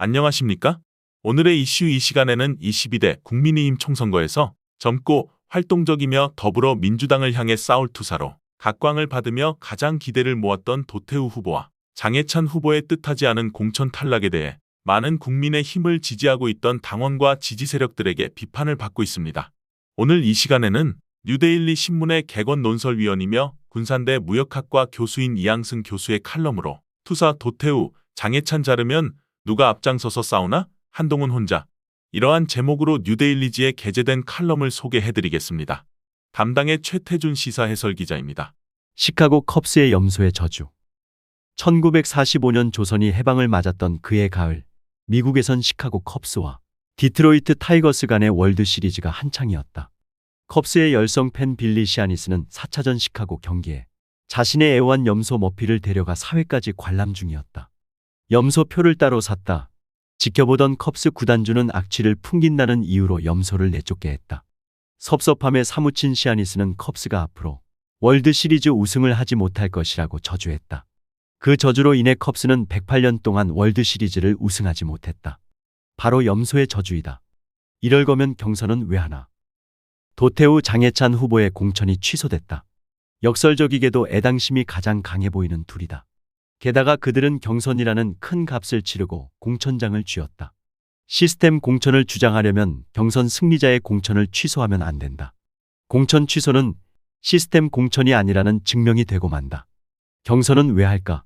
안녕하십니까? 오늘의 이슈 이 시간에는 22대 국민의힘 총선거에서 젊고 활동적이며 더불어 민주당을 향해 싸울 투사로 각광을 받으며 가장 기대를 모았던 도태우 후보와 장해찬 후보의 뜻하지 않은 공천 탈락에 대해 많은 국민의 힘을 지지하고 있던 당원과 지지 세력들에게 비판을 받고 있습니다. 오늘 이 시간에는 뉴데일리 신문의 객원 논설위원이며 군산대 무역학과 교수인 이양승 교수의 칼럼으로 투사 도태우, 장해찬 자르면 누가 앞장서서 싸우나? 한동훈 혼자. 이러한 제목으로 뉴데일리지에 게재된 칼럼을 소개해드리겠습니다. 담당의 최태준 시사 해설 기자입니다. 시카고 컵스의 염소의 저주. 1945년 조선이 해방을 맞았던 그해 가을, 미국에선 시카고 컵스와 디트로이트 타이거스 간의 월드 시리즈가 한창이었다. 컵스의 열성 팬 빌리 시아니스는 4차전 시카고 경기에 자신의 애완 염소 머피를 데려가 사회까지 관람 중이었다. 염소 표를 따로 샀다. 지켜보던 컵스 구단주는 악취를 풍긴다는 이유로 염소를 내쫓게 했다. 섭섭함에 사무친 시아니스는 컵스가 앞으로 월드 시리즈 우승을 하지 못할 것이라고 저주했다. 그 저주로 인해 컵스는 108년 동안 월드 시리즈를 우승하지 못했다. 바로 염소의 저주이다. 이럴 거면 경선은 왜 하나? 도태우 장해찬 후보의 공천이 취소됐다. 역설적이게도 애당심이 가장 강해 보이는 둘이다. 게다가 그들은 경선이라는 큰 값을 치르고 공천장을 쥐었다. 시스템 공천을 주장하려면 경선 승리자의 공천을 취소하면 안 된다. 공천 취소는 시스템 공천이 아니라는 증명이 되고 만다. 경선은 왜 할까?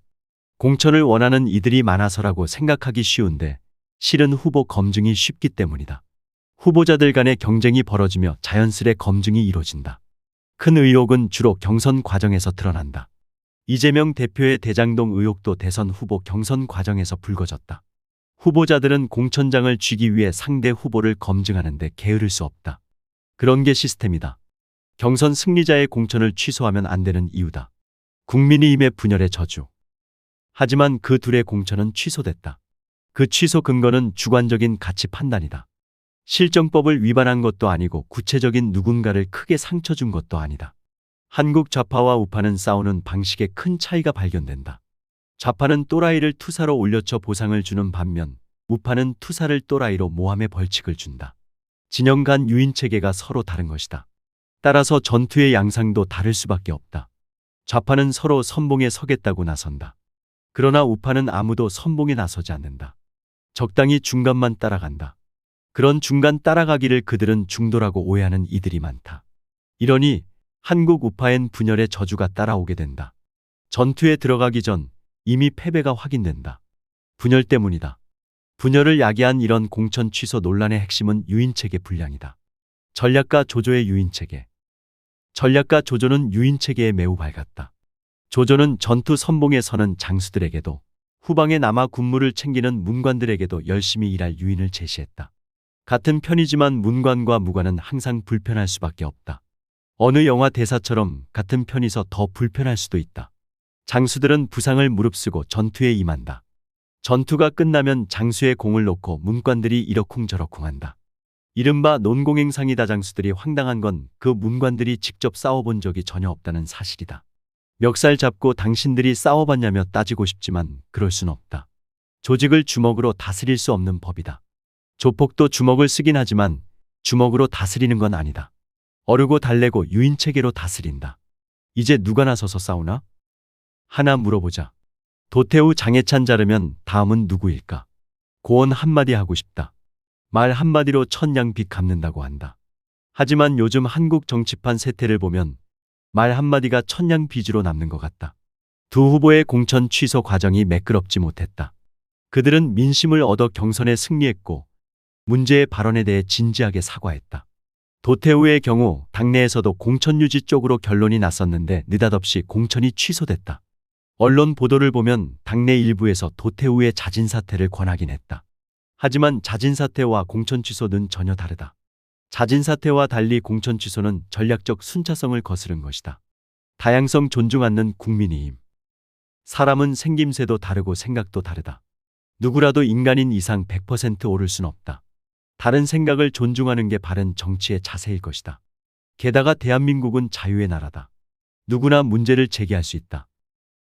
공천을 원하는 이들이 많아서라고 생각하기 쉬운데 실은 후보 검증이 쉽기 때문이다. 후보자들 간의 경쟁이 벌어지며 자연스레 검증이 이루어진다. 큰 의혹은 주로 경선 과정에서 드러난다. 이재명 대표의 대장동 의혹도 대선 후보 경선 과정에서 불거졌다. 후보자들은 공천장을 쥐기 위해 상대 후보를 검증하는데 게으를 수 없다. 그런 게 시스템이다. 경선 승리자의 공천을 취소하면 안 되는 이유다. 국민의힘의 분열의 저주. 하지만 그 둘의 공천은 취소됐다. 그 취소 근거는 주관적인 가치 판단이다. 실정법을 위반한 것도 아니고 구체적인 누군가를 크게 상처 준 것도 아니다. 한국 좌파와 우파는 싸우는 방식에 큰 차이가 발견된다. 좌파는 또라이를 투사로 올려쳐 보상을 주는 반면 우파는 투사를 또라이로 모함의 벌칙을 준다. 진영 간 유인체계가 서로 다른 것이다. 따라서 전투의 양상도 다를 수밖에 없다. 좌파는 서로 선봉에 서겠다고 나선다. 그러나 우파는 아무도 선봉에 나서지 않는다. 적당히 중간만 따라간다. 그런 중간 따라가기를 그들은 중도라고 오해하는 이들이 많다. 이러니 한국 우파엔 분열의 저주가 따라오게 된다. 전투에 들어가기 전 이미 패배가 확인된다. 분열 때문이다. 분열을 야기한 이런 공천 취소 논란의 핵심은 유인체계 분량이다. 전략가 조조의 유인체계. 전략가 조조는 유인체계에 매우 밝았다. 조조는 전투 선봉에 서는 장수들에게도 후방에 남아 군무를 챙기는 문관들에게도 열심히 일할 유인을 제시했다. 같은 편이지만 문관과 무관은 항상 불편할 수밖에 없다. 어느 영화 대사처럼 같은 편이서 더 불편할 수도 있다. 장수들은 부상을 무릅쓰고 전투에 임한다. 전투가 끝나면 장수의 공을 놓고 문관들이 이러쿵저러쿵한다. 이른바 논공행상이다. 장수들이 황당한 건 그 문관들이 직접 싸워본 적이 전혀 없다는 사실이다. 멱살 잡고 당신들이 싸워봤냐며 따지고 싶지만 그럴 순 없다. 조직을 주먹으로 다스릴 수 없는 법이다. 조폭도 주먹을 쓰긴 하지만 주먹으로 다스리는 건 아니다. 어르고 달래고 유인체계로 다스린다. 이제 누가 나서서 싸우나? 하나 물어보자. 도태우 장해찬 자르면 다음은 누구일까? 고언 한마디 하고 싶다. 말 한마디로 천냥빚 갚는다고 한다. 하지만 요즘 한국 정치판 세태를 보면 말 한마디가 천냥빚으로 남는 것 같다. 두 후보의 공천 취소 과정이 매끄럽지 못했다. 그들은 민심을 얻어 경선에 승리했고 문제의 발언에 대해 진지하게 사과했다. 도태우의 경우 당내에서도 공천 유지 쪽으로 결론이 났었는데 느닷없이 공천이 취소됐다. 언론 보도를 보면 당내 일부에서 도태우의 자진 사퇴를 권하긴 했다. 하지만 자진 사퇴와 공천 취소는 전혀 다르다. 자진 사퇴와 달리 공천 취소는 전략적 순차성을 거스른 것이다. 다양성 존중 않는 국민의힘. 사람은 생김새도 다르고 생각도 다르다. 누구라도 인간인 이상 100% 옳을 순 없다. 다른 생각을 존중하는 게 바른 정치의 자세일 것이다. 게다가 대한민국은 자유의 나라다. 누구나 문제를 제기할 수 있다.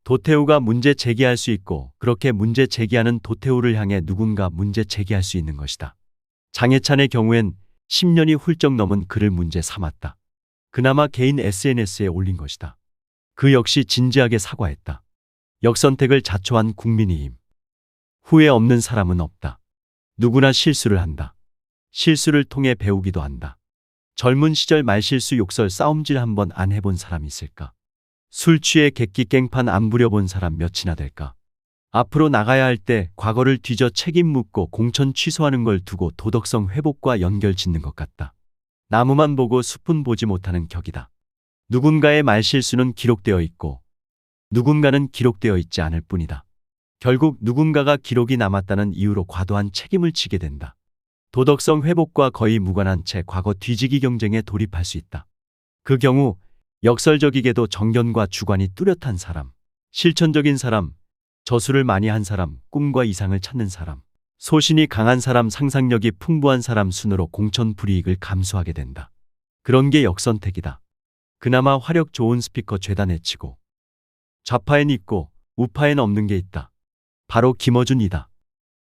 도태우가 문제 제기할 수 있고 그렇게 문제 제기하는 도태우를 향해 누군가 문제 제기할 수 있는 것이다. 장해찬의 경우엔 10년이 훌쩍 넘은 글을 문제 삼았다. 그나마 개인 SNS에 올린 것이다. 그 역시 진지하게 사과했다. 역선택을 자초한 국민의힘. 후회 없는 사람은 없다. 누구나 실수를 한다. 실수를 통해 배우기도 한다. 젊은 시절 말실수 욕설 싸움질 한번 안 해본 사람 있을까? 술 취해 객기 깽판 안 부려본 사람 몇이나 될까? 앞으로 나가야 할 때 과거를 뒤져 책임 묻고 공천 취소하는 걸 두고 도덕성 회복과 연결 짓는 것 같다. 나무만 보고 숲은 보지 못하는 격이다. 누군가의 말실수는 기록되어 있고 누군가는 기록되어 있지 않을 뿐이다. 결국 누군가가 기록이 남았다는 이유로 과도한 책임을 지게 된다. 도덕성 회복과 거의 무관한 채 과거 뒤지기 경쟁에 돌입할 수 있다. 그 경우 역설적이게도 정견과 주관이 뚜렷한 사람, 실천적인 사람, 저술을 많이 한 사람, 꿈과 이상을 찾는 사람, 소신이 강한 사람, 상상력이 풍부한 사람 순으로 공천 불이익을 감수하게 된다. 그런 게 역선택이다. 그나마 화력 좋은 스피커 죄다 내치고 좌파엔 있고 우파엔 없는 게 있다. 바로 김어준이다.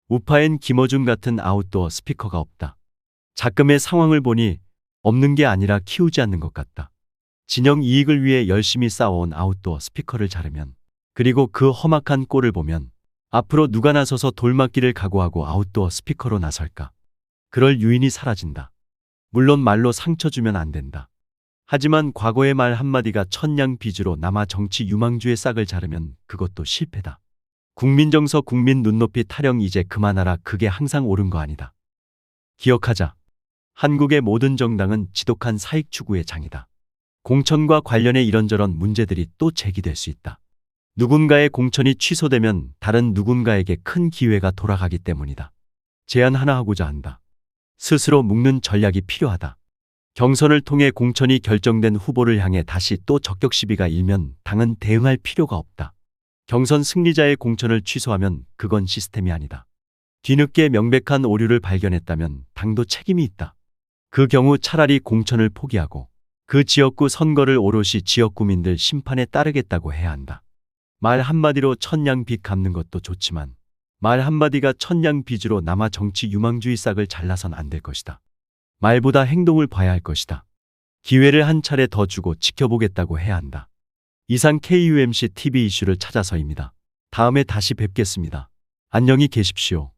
우파엔 김어준 같은 아웃도어 스피커가 없다. 작금의 상황을 보니 없는 게 아니라 키우지 않는 것 같다. 진영 이익을 위해 열심히 쌓아온 아웃도어 스피커를 자르면, 그리고 그 험악한 꼴을 보면 앞으로 누가 나서서 돌맞기를 각오하고 아웃도어 스피커로 나설까? 그럴 유인이 사라진다. 물론 말로 상처 주면 안 된다. 하지만 과거의 말 한마디가 천냥빚으로 남아 정치 유망주의 싹을 자르면 그것도 실패다. 국민 정서, 국민 눈높이 타령 이제 그만하라. 그게 항상 옳은 거 아니다. 기억하자. 한국의 모든 정당은 지독한 사익 추구의 장이다. 공천과 관련해 이런저런 문제들이 또 제기될 수 있다. 누군가의 공천이 취소되면 다른 누군가에게 큰 기회가 돌아가기 때문이다. 제안 하나 하고자 한다. 스스로 묶는 전략이 필요하다. 경선을 통해 공천이 결정된 후보를 향해 다시 또 적격 시비가 일면 당은 대응할 필요가 없다. 경선 승리자의 공천을 취소하면 그건 시스템이 아니다. 뒤늦게 명백한 오류를 발견했다면 당도 책임이 있다. 그 경우 차라리 공천을 포기하고 그 지역구 선거를 오롯이 지역구민들 심판에 따르겠다고 해야 한다. 말 한마디로 천냥빚 갚는 것도 좋지만 말 한마디가 천냥빚으로 남아 정치 유망주의 싹을 잘라선 안 될 것이다. 말보다 행동을 봐야 할 것이다. 기회를 한 차례 더 주고 지켜보겠다고 해야 한다. 이상 KUMC TV 이슈를 찾아서입니다. 다음에 다시 뵙겠습니다. 안녕히 계십시오.